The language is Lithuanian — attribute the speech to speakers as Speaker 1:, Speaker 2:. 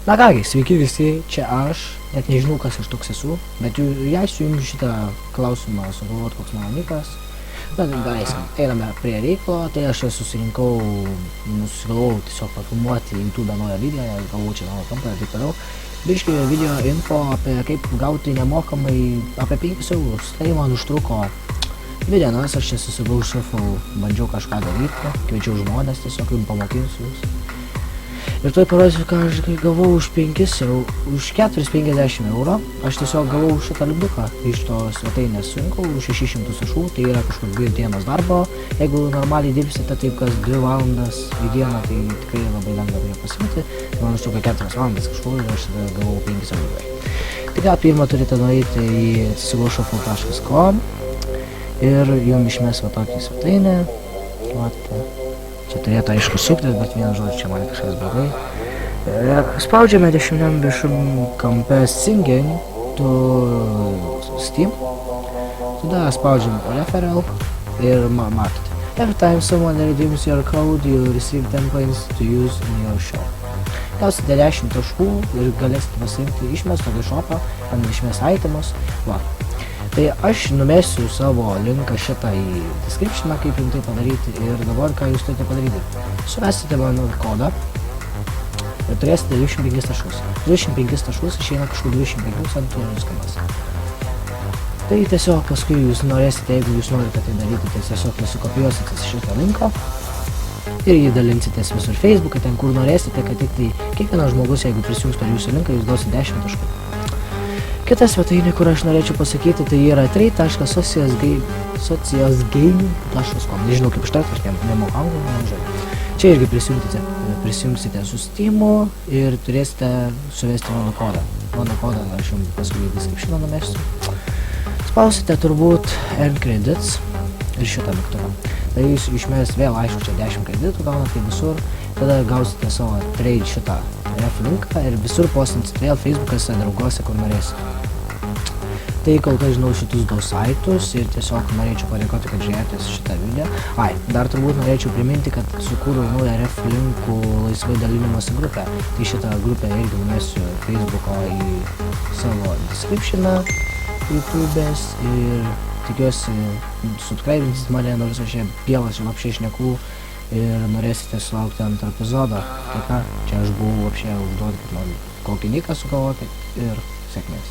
Speaker 1: Na kągi, sveiki visi, čia aš, net nežinau kas aš toks esu, bet leisiu jums šitą klausimą sugalvoti koks mano nikas. Bet galėsim, einame prie reikalo, tai aš susigalvojau tiesiog pafilmuoti YouTube naują video, galvoju čia naują kampą ir taip toliau. Biškį video info apie kaip gauti nemokamai apie 5 eurus, tai man užtruko 2 dienas, aš čia susigau šifau, bandžiau kažką daryti, kviečiau žmonės, tiesiog jums pamokinsiu jūs. Ir tuoj parodysiu, ką aš gavau už 4,50 eurų. Aš tiesiog gavau šitą lipduką iš to svetainės surinkau už 600 taškų, tai yra kažkur 2 dienos darbo. Jeigu normaliai dirbsite taip kas 2 valandas į dieną, tai tikrai labai lengva jo pasimti. Man užtruko 4 valandas kažkur ir aš tada gavau 5 eurų. Tai ką, pirmą turite nueiti į atsigošofo.com ir jums išmes va tokį svetainę. Matote. Čia turėtų aišku suktis, bet vieną žodžiu čia man kažkas blogai. Spaudžiame dešiniam viršum kampe Singing to Steam. Tada spaudžiame referral ir matote. Every time someone redeems your code, you receive 10 points to use in your shop. Gausite 10 taškų ir galėsite pasirinkti išmestą į shopą, išmest itemus. Va. Tai aš numesiu savo linką šitą į descriptioną, kaip jums tai padaryti ir dabar ką jūs turite padaryti. Suvesite mano kodą ir turėsite 25 taškus. 25 taškus išeina kažkur 25 centų nuskamas. Tai tiesiog paskui jūs norėsite, jeigu jūs norite tai daryti, tai tiesiog nusikopijuosite šitą linką ir jį dalinsitės visur Facebook'e, ten kur norėsite, kad tik tai kiekvienas žmogus, jeigu prisijungs per jūsų linką, jūs duosite 10 taškų. Kita svetainė, kur aš norėčiau pasakyti, tai yra trade.socialsgaming.com. Nežinau kaip ištarti, aš nemoku anglų, nežinau. Čia irgi prisijungsite su Steam'u ir turėsite suvesti mano kodą. Mano kodą aš jums paskui description'ą numesiu. Spausite turbūt Earn Credits ir šitą mygtuką. Tai jūs išmes vėl, aišku, čia 10 kreditų gaunate visur. Tada gausite savo trade šitą ref linką ir visur postinsite vėl Facebook'ose, drauguose, kur norėsite. Tai kol kas žinau šitus 2 saitus ir tiesiog norėčiau padėkoti, kad žiūrėjote šitą video. Dar turbūt norėčiau priminti, kad sukūriau naują ref linkų laisvai dalinimosi grupę. Tai šitą grupę irgi numesiu Facebook'o į savo descriptioną YouTube'ės ir tikiuosi subscribinsit mane, nors aš čia pievas jau apšiai šnekų ir norėsite sulaukti antrą epizodą. Tai ką, čia aš buvau apšiai užduoti, kad man kokį niką sugalvokit ir sėkmės.